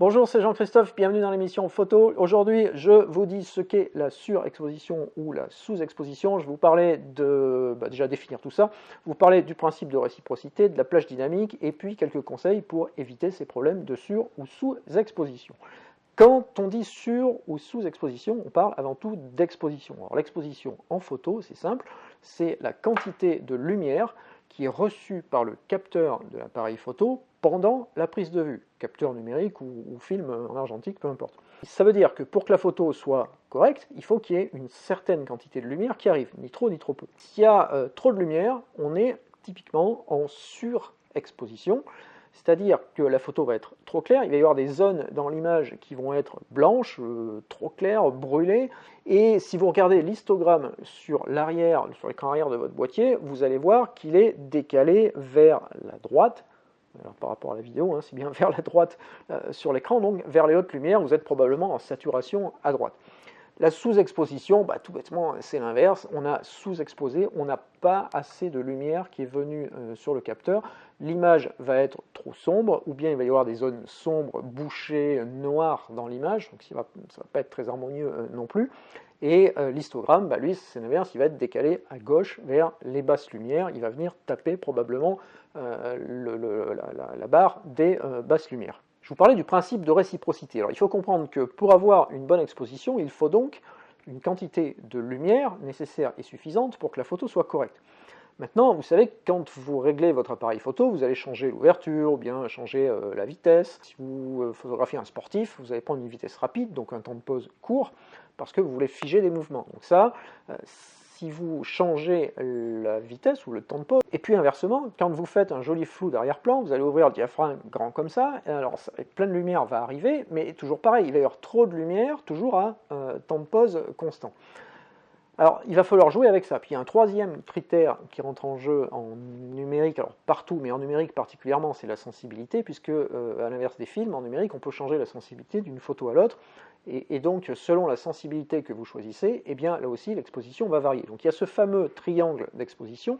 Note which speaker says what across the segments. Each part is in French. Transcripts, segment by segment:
Speaker 1: Bonjour, c'est Jean-Christophe, bienvenue dans l'émission photo. Aujourd'hui, je vous dis ce qu'est la surexposition ou la sous-exposition. Je vais vous parler de, déjà définir tout ça, vous parler du principe de réciprocité, de la plage dynamique, et puis quelques conseils pour éviter ces problèmes de sur- ou sous-exposition. Quand on dit sur- ou sous-exposition, on parle avant tout d'exposition. Alors l'exposition en photo, c'est simple, c'est la quantité de lumière qui est reçue par le capteur de l'appareil photo pendant la prise de vue, capteur numérique ou film en argentique, peu importe. Ça veut dire que pour que la photo soit correcte, il faut qu'il y ait une certaine quantité de lumière qui arrive, ni trop ni trop peu. S'il y a trop de lumière, on est typiquement en surexposition, c'est-à-dire que la photo va être trop claire, il va y avoir des zones dans l'image qui vont être blanches, trop claires, brûlées, et si vous regardez l'histogramme sur l'arrière, sur l'écran arrière de votre boîtier, vous allez voir qu'il est décalé vers la droite. Alors, par rapport à la vidéo, hein, c'est bien vers la droite sur l'écran, donc vers les hautes lumières, vous êtes probablement en saturation à droite. La sous-exposition, tout bêtement, c'est l'inverse. On a sous-exposé, on n'a pas assez de lumière qui est venue sur le capteur. L'image va être trop sombre, ou bien il va y avoir des zones sombres, bouchées, noires dans l'image, donc ça ne va pas être très harmonieux non plus. Et l'histogramme, lui, c'est l'inverse, il va être décalé à gauche vers les basses lumières. Il va venir taper probablement la barre des basses lumières. Je vous parlais du principe de réciprocité. Alors, il faut comprendre que pour avoir une bonne exposition, il faut donc une quantité de lumière nécessaire et suffisante pour que la photo soit correcte. Maintenant, vous savez que quand vous réglez votre appareil photo, vous allez changer l'ouverture ou bien changer la vitesse. Si vous photographiez un sportif, vous allez prendre une vitesse rapide, donc un temps de pause court, parce que vous voulez figer des mouvements. Donc ça, si vous changez la vitesse ou le temps de pause, et puis inversement, quand vous faites un joli flou d'arrière-plan, vous allez ouvrir le diaphragme grand comme ça, et alors plein de lumière va arriver, mais toujours pareil, il va y avoir trop de lumière, toujours à temps de pause constant. Alors, il va falloir jouer avec ça. Puis il y a un troisième critère qui rentre en jeu en numérique, alors partout, mais en numérique particulièrement, c'est la sensibilité, puisque à l'inverse des films, en numérique, on peut changer la sensibilité d'une photo à l'autre, et donc selon la sensibilité que vous choisissez, eh bien là aussi l'exposition va varier. Donc il y a ce fameux triangle d'exposition,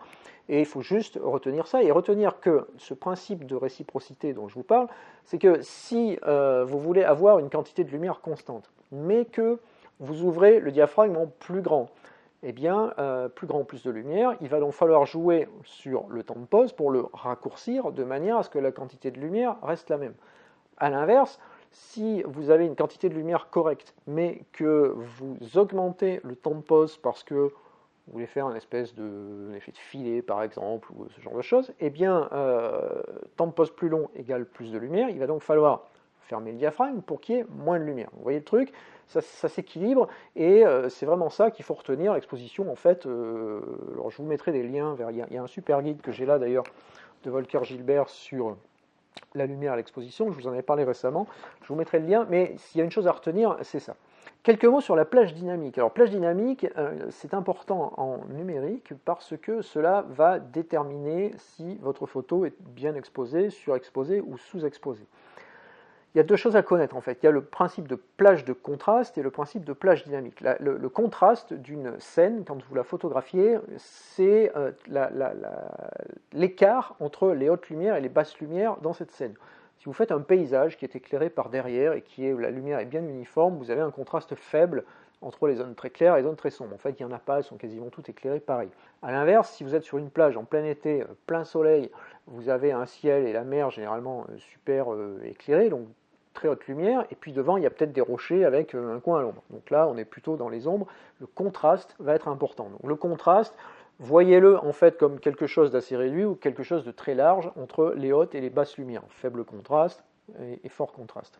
Speaker 1: et il faut juste retenir ça, et retenir que ce principe de réciprocité dont je vous parle, c'est que si vous voulez avoir une quantité de lumière constante, mais que vous ouvrez le diaphragme en plus grand, eh bien, plus grand, plus de lumière, il va donc falloir jouer sur le temps de pause pour le raccourcir de manière à ce que la quantité de lumière reste la même. A l'inverse, si vous avez une quantité de lumière correcte, mais que vous augmentez le temps de pause parce que vous voulez faire un espèce effet de filet par exemple, ou ce genre de choses, eh bien, temps de pause plus long égale plus de lumière, il va donc falloir fermer le diaphragme pour qu'il y ait moins de lumière. Vous voyez le truc, ça s'équilibre, et c'est vraiment ça qu'il faut retenir, l'exposition en fait. Alors je vous mettrai des liens vers, il y a un super guide que j'ai là d'ailleurs, de Volker Gilbert sur la lumière à l'exposition, je vous en ai parlé récemment, je vous mettrai le lien, mais s'il y a une chose à retenir, c'est ça. Quelques mots sur la plage dynamique. Alors plage dynamique, c'est important en numérique parce que cela va déterminer si votre photo est bien exposée, surexposée ou sous-exposée. Il y a deux choses à connaître en fait. Il y a le principe de plage de contraste et le principe de plage dynamique. Le contraste d'une scène, quand vous la photographiez, c'est l'écart entre les hautes lumières et les basses lumières dans cette scène. Si vous faites un paysage qui est éclairé par derrière et où la lumière est bien uniforme, vous avez un contraste faible entre les zones très claires et les zones très sombres. En fait, il n'y en a pas, elles sont quasiment toutes éclairées pareil. A l'inverse, si vous êtes sur une plage en plein été, plein soleil, vous avez un ciel et la mer généralement super éclairés, donc très haute lumière, et puis devant il y a peut-être des rochers avec un coin à l'ombre. Donc là on est plutôt dans les ombres, le contraste va être important. Donc le contraste, voyez-le en fait comme quelque chose d'assez réduit ou quelque chose de très large entre les hautes et les basses lumières, faible contraste et fort contraste.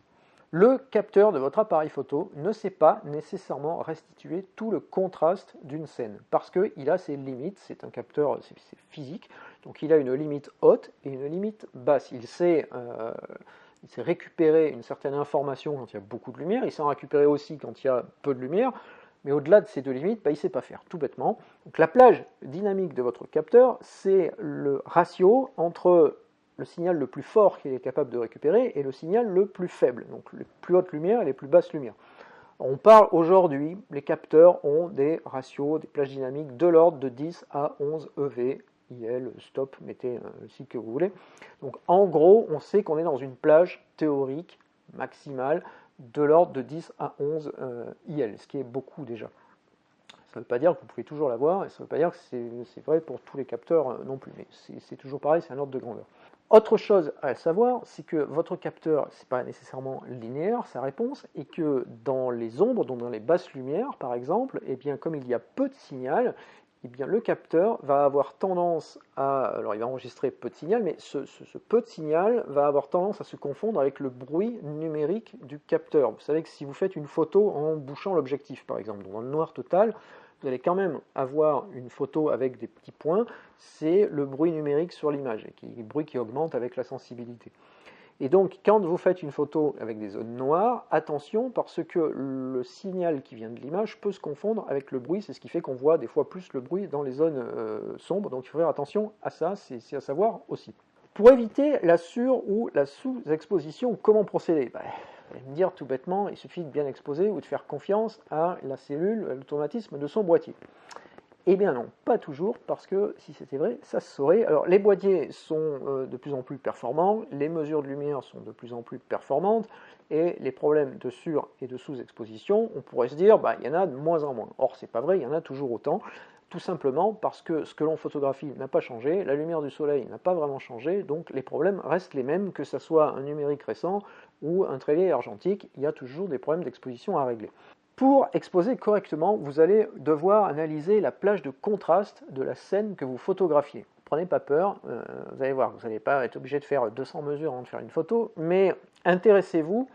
Speaker 1: Le capteur de votre appareil photo ne sait pas nécessairement restituer tout le contraste d'une scène, parce qu'il a ses limites, c'est un capteur, c'est physique, donc il a une limite haute et une limite basse. Il sait récupérer une certaine information quand il y a beaucoup de lumière, il sait en récupérer aussi quand il y a peu de lumière, mais au-delà de ces deux limites, il ne sait pas faire, tout bêtement. Donc la plage dynamique de votre capteur, c'est le ratio entre le signal le plus fort qu'il est capable de récupérer et le signal le plus faible, donc les plus hautes lumières et les plus basses lumières. On parle aujourd'hui, les capteurs ont des ratios, des plages dynamiques de l'ordre de 10 à 11 EV, IL, stop, mettez le cycle que vous voulez. Donc en gros, on sait qu'on est dans une plage théorique maximale de l'ordre de 10 à 11 IL, ce qui est beaucoup déjà. Ça ne veut pas dire que vous pouvez toujours l'avoir, et ça ne veut pas dire que c'est vrai pour tous les capteurs non plus, mais c'est toujours pareil, c'est un ordre de grandeur. Autre chose à savoir, c'est que votre capteur, ce n'est pas nécessairement linéaire, sa réponse, et que dans les ombres, donc dans les basses lumières par exemple, eh bien, comme il y a peu de signal, eh bien, le capteur va avoir tendance à, alors il va enregistrer peu de signal, mais ce peu de signal va avoir tendance à se confondre avec le bruit numérique du capteur. Vous savez que si vous faites une photo en bouchant l'objectif par exemple, dans le noir total, vous allez quand même avoir une photo avec des petits points, c'est le bruit numérique sur l'image, le bruit qui augmente avec la sensibilité. Et donc, quand vous faites une photo avec des zones noires, attention, parce que le signal qui vient de l'image peut se confondre avec le bruit, c'est ce qui fait qu'on voit des fois plus le bruit dans les zones sombres, donc il faut faire attention à ça, c'est à savoir aussi. Pour éviter la sur- ou la sous-exposition, comment procéder? Vous allez me dire tout bêtement, il suffit de bien exposer ou de faire confiance à la cellule, à l'automatisme de son boîtier. Eh bien non, pas toujours, parce que si c'était vrai, ça se saurait. Alors les boîtiers sont de plus en plus performants, les mesures de lumière sont de plus en plus performantes, et les problèmes de sur- et de sous-exposition, on pourrait se dire, il y en a de moins en moins. Or, c'est pas vrai, il y en a toujours autant, tout simplement parce que ce que l'on photographie n'a pas changé, la lumière du soleil n'a pas vraiment changé, donc les problèmes restent les mêmes, que ce soit un numérique récent ou un très vieil argentique, il y a toujours des problèmes d'exposition à régler. Pour exposer correctement, vous allez devoir analyser la plage de contraste de la scène que vous photographiez. Prenez pas peur, vous allez voir, vous n'allez pas être obligé de faire 200 mesures avant de faire une photo, mais intéressez-vous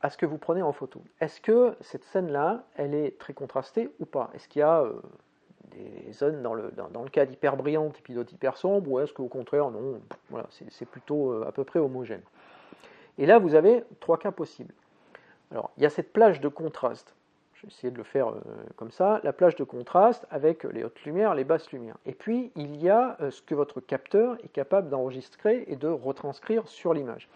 Speaker 1: à ce que vous prenez en photo. Est-ce que cette scène-là, elle est très contrastée ou pas? Est-ce qu'il y a des zones dans le cas d'hyper brillante et puis d'autres hyper sombres, ou est-ce qu'au contraire, non, voilà, c'est plutôt à peu près homogène. Et là, vous avez 3 cas possibles. Alors, il y a cette plage de contraste. Je vais essayer de le faire comme ça. La plage de contraste avec les hautes lumières, les basses lumières. Et puis, il y a ce que votre capteur est capable d'enregistrer et de retranscrire sur l'image.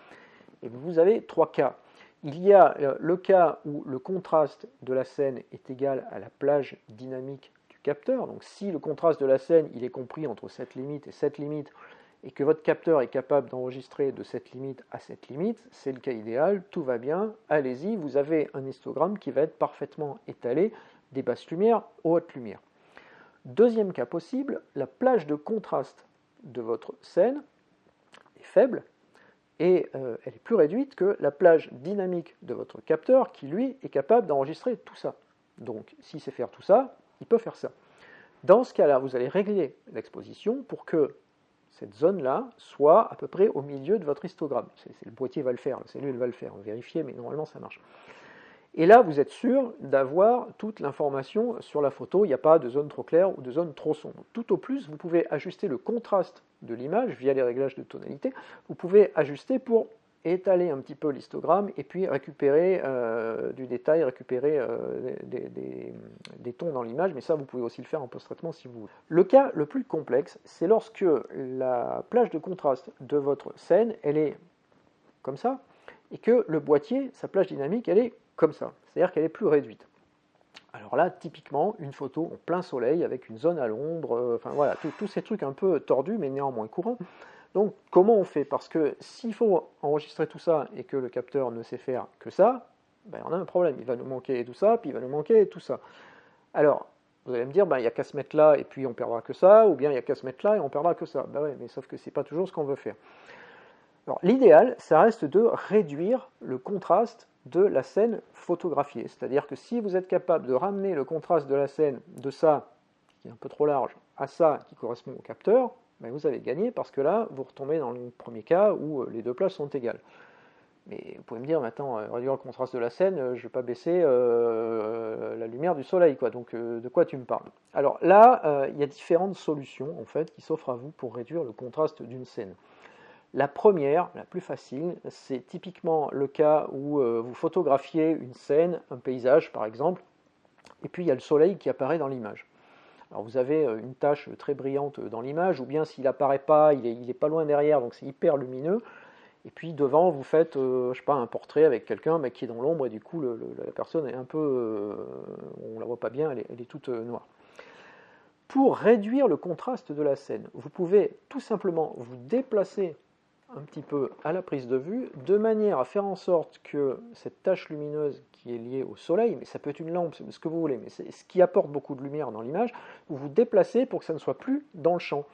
Speaker 1: Et vous avez 3 cas. Il y a le cas où le contraste de la scène est égal à la plage dynamique du capteur. Donc, si le contraste de la scène il est compris entre cette limite et cette limite, et que votre capteur est capable d'enregistrer de cette limite à cette limite, c'est le cas idéal, tout va bien, allez-y, vous avez un histogramme qui va être parfaitement étalé des basses lumières aux hautes lumières. Deuxième cas possible, la plage de contraste de votre scène est faible et elle est plus réduite que la plage dynamique de votre capteur qui, lui, est capable d'enregistrer tout ça. Donc, s'il sait faire tout ça, il peut faire ça. Dans ce cas-là, vous allez régler l'exposition pour que cette zone-là soit à peu près au milieu de votre histogramme. Le boîtier va le faire, la cellule va le faire, vérifier, mais normalement ça marche. Et là, vous êtes sûr d'avoir toute l'information sur la photo, il n'y a pas de zone trop claire ou de zone trop sombre. Tout au plus, vous pouvez ajuster le contraste de l'image via les réglages de tonalité, vous pouvez ajuster pour étaler un petit peu l'histogramme et puis récupérer du détail, récupérer des tons dans l'image, mais ça vous pouvez aussi le faire en post-traitement si vous voulez. Le cas le plus complexe, c'est lorsque la plage de contraste de votre scène, elle est comme ça, et que le boîtier, sa plage dynamique, elle est comme ça, c'est-à-dire qu'elle est plus réduite. Alors là, typiquement, une photo en plein soleil avec une zone à l'ombre, enfin voilà, tous ces trucs un peu tordus mais néanmoins courants. Donc, comment on fait? Parce que s'il faut enregistrer tout ça et que le capteur ne sait faire que ça, on a un problème. Il va nous manquer tout ça, puis il va nous manquer tout ça. Alors, vous allez me dire, il n'y a qu'à se mettre là et puis on perdra que ça, ou bien il n'y a qu'à se mettre là et on perdra que ça. Oui, mais sauf que c'est pas toujours ce qu'on veut faire. Alors, l'idéal, ça reste de réduire le contraste de la scène photographiée. C'est-à-dire que si vous êtes capable de ramener le contraste de la scène de ça, qui est un peu trop large, à ça qui correspond au capteur, vous avez gagné parce que là, vous retombez dans le premier cas où les deux plages sont égales. Mais vous pouvez me dire, attends, réduire le contraste de la scène, je ne vais pas baisser la lumière du soleil, quoi. Donc de quoi tu me parles? Alors là, il y a différentes solutions en fait qui s'offrent à vous pour réduire le contraste d'une scène. La première, la plus facile, c'est typiquement le cas où vous photographiez une scène, un paysage par exemple, et puis il y a le soleil qui apparaît dans l'image. Alors vous avez une tache très brillante dans l'image, ou bien s'il n'apparaît pas, il est pas loin derrière, donc c'est hyper lumineux. Et puis devant, vous faites, je sais pas, un portrait avec quelqu'un qui est dans l'ombre, et du coup la personne est un peu, on la voit pas bien, elle est toute noire. Pour réduire le contraste de la scène, vous pouvez tout simplement vous déplacer un petit peu à la prise de vue, de manière à faire en sorte que cette tache lumineuse qui est liée au soleil, mais ça peut être une lampe, ce que vous voulez, mais c'est ce qui apporte beaucoup de lumière dans l'image, vous vous déplacez pour que ça ne soit plus dans le champ.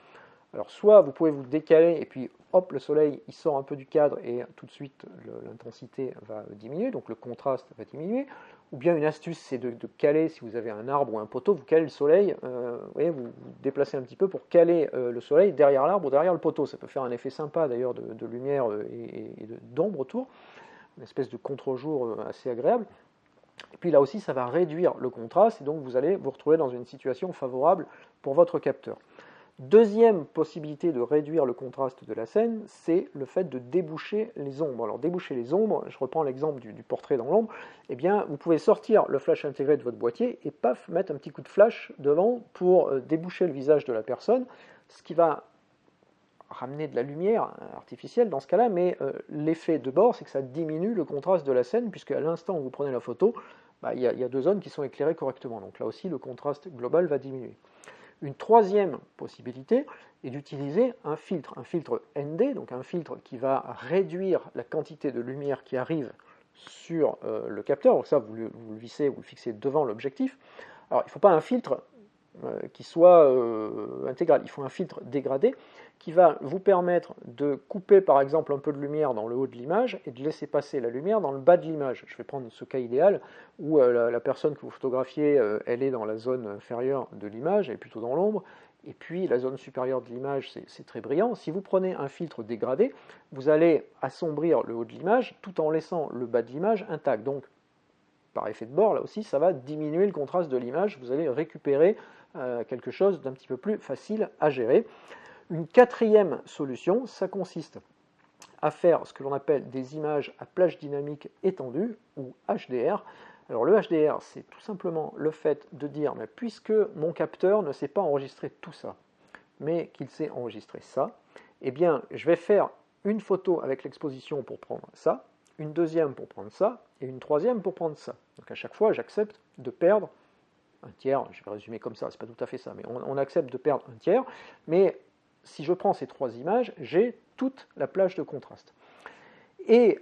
Speaker 1: Alors soit vous pouvez vous décaler et puis hop, le soleil il sort un peu du cadre et tout de suite l'intensité va diminuer, donc le contraste va diminuer. Ou bien une astuce c'est de caler, si vous avez un arbre ou un poteau, vous calez le soleil, vous voyez, vous déplacez un petit peu pour caler le soleil derrière l'arbre ou derrière le poteau. Ça peut faire un effet sympa d'ailleurs de lumière et d'ombre autour, une espèce de contre-jour assez agréable. Et puis là aussi ça va réduire le contraste et donc vous allez vous retrouver dans une situation favorable pour votre capteur. Deuxième possibilité de réduire le contraste de la scène, c'est le fait de déboucher les ombres. Alors déboucher les ombres, je reprends l'exemple du portrait dans l'ombre, eh bien vous pouvez sortir le flash intégré de votre boîtier et paf, mettre un petit coup de flash devant pour déboucher le visage de la personne, ce qui va ramener de la lumière artificielle dans ce cas-là, mais l'effet de bord, c'est que ça diminue le contraste de la scène, puisque à l'instant où vous prenez la photo, il y a deux zones qui sont éclairées correctement, donc là aussi le contraste global va diminuer. Une troisième possibilité est d'utiliser un filtre ND, donc un filtre qui va réduire la quantité de lumière qui arrive sur le capteur. Donc ça, vous le vissez, vous le fixez devant l'objectif. Alors, il ne faut pas un filtre qui soit intégral, il faut un filtre dégradé qui va vous permettre de couper par exemple un peu de lumière dans le haut de l'image et de laisser passer la lumière dans le bas de l'image. Je vais prendre ce cas idéal où la personne que vous photographiez, elle est dans la zone inférieure de l'image, elle est plutôt dans l'ombre, et puis la zone supérieure de l'image c'est très brillant. Si vous prenez un filtre dégradé, vous allez assombrir le haut de l'image tout en laissant le bas de l'image intact. Donc par effet de bord, là aussi, ça va diminuer le contraste de l'image, vous allez récupérer quelque chose d'un petit peu plus facile à gérer. Une quatrième solution, ça consiste à faire ce que l'on appelle des images à plage dynamique étendue, ou HDR. Alors le HDR, c'est tout simplement le fait de dire, mais puisque mon capteur ne sait pas enregistrer tout ça, mais qu'il sait enregistrer ça, eh bien je vais faire une photo avec l'exposition pour prendre ça, une deuxième pour prendre ça, et une troisième pour prendre ça. Donc à chaque fois, j'accepte de perdre un tiers, je vais résumer comme ça, c'est pas tout à fait ça, mais on accepte de perdre un tiers, mais si je prends ces trois images, j'ai toute la plage de contraste. Et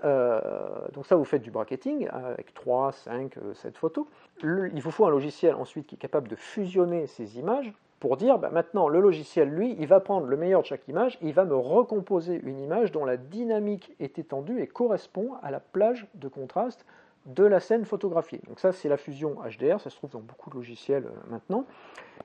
Speaker 1: donc ça, vous faites du bracketing avec 3, 5, 7 photos. Il vous faut un logiciel ensuite qui est capable de fusionner ces images pour dire, maintenant, le logiciel, lui, il va prendre le meilleur de chaque image, il va me recomposer une image dont la dynamique est étendue et correspond à la plage de contraste de la scène photographiée. Donc ça, c'est la fusion HDR, ça se trouve dans beaucoup de logiciels maintenant,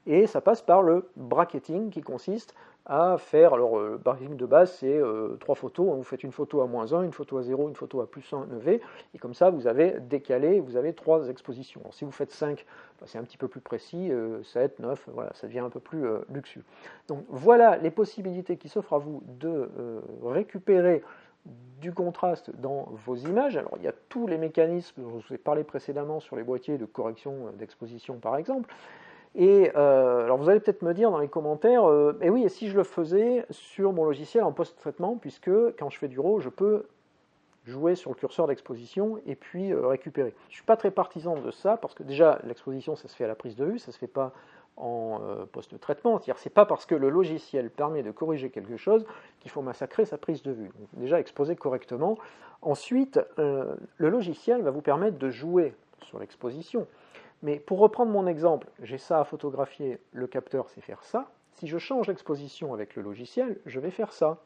Speaker 1: et ça passe par le bracketing qui consiste à faire, alors le bracketing de base c'est 3 photos, vous faites une photo à -1, une photo à 0, une photo à +1 EV, et comme ça vous avez décalé, vous avez 3 expositions. Alors, si vous faites 5, c'est un petit peu plus précis, 7, 9, voilà, ça devient un peu plus luxueux. Donc voilà les possibilités qui s'offrent à vous de récupérer du contraste dans vos images. Alors il y a tous les mécanismes dont je vous ai parlé précédemment sur les boîtiers de correction d'exposition par exemple. Et alors vous allez peut-être me dire dans les commentaires, et oui, et si je le faisais sur mon logiciel en post-traitement, puisque quand je fais du RAW, je peux jouer sur le curseur d'exposition et puis récupérer. Je ne suis pas très partisan de ça, parce que déjà l'exposition ça se fait à la prise de vue, ça ne se fait pas en post-traitement, c'est-à-dire c'est pas parce que le logiciel permet de corriger quelque chose qu'il faut massacrer sa prise de vue. Donc, déjà exposer correctement. Ensuite, le logiciel va vous permettre de jouer sur l'exposition. Mais pour reprendre mon exemple, j'ai ça à photographier, le capteur sait faire ça. Si je change l'exposition avec le logiciel, je vais faire ça.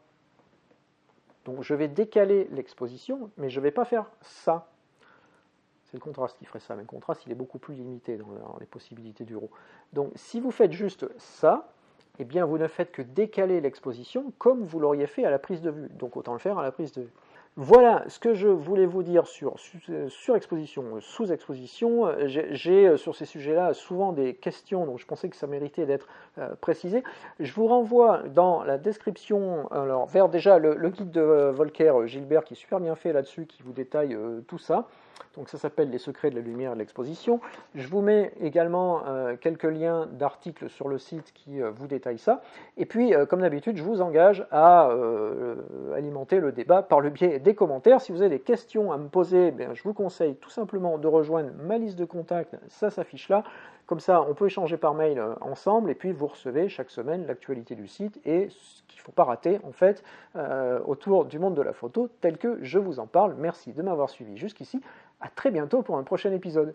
Speaker 1: Donc je vais décaler l'exposition, mais je ne vais pas faire ça. C'est le contraste qui ferait ça, mais le contraste il est beaucoup plus limité dans les possibilités du RAW. Donc si vous faites juste ça, eh bien vous ne faites que décaler l'exposition comme vous l'auriez fait à la prise de vue. Donc autant le faire à la prise de vue. Voilà ce que je voulais vous dire sur surexposition, sous-exposition. J'ai sur ces sujets-là souvent des questions, donc je pensais que ça méritait d'être précisé. Je vous renvoie dans la description alors, vers déjà le guide de Volker Gilbert qui est super bien fait là-dessus, qui vous détaille tout ça. Donc ça s'appelle Les secrets de la lumière et de l'exposition. Je vous mets également quelques liens d'articles sur le site qui vous détaillent ça. Et puis, comme d'habitude, je vous engage à alimenter le débat par le biais des commentaires. Si vous avez des questions à me poser, je vous conseille tout simplement de rejoindre ma liste de contacts, ça s'affiche là. Comme ça, on peut échanger par mail ensemble, et puis vous recevez chaque semaine l'actualité du site et ce qu'il ne faut pas rater, en fait, autour du monde de la photo tel que je vous en parle. Merci de m'avoir suivi jusqu'ici. À très bientôt pour un prochain épisode.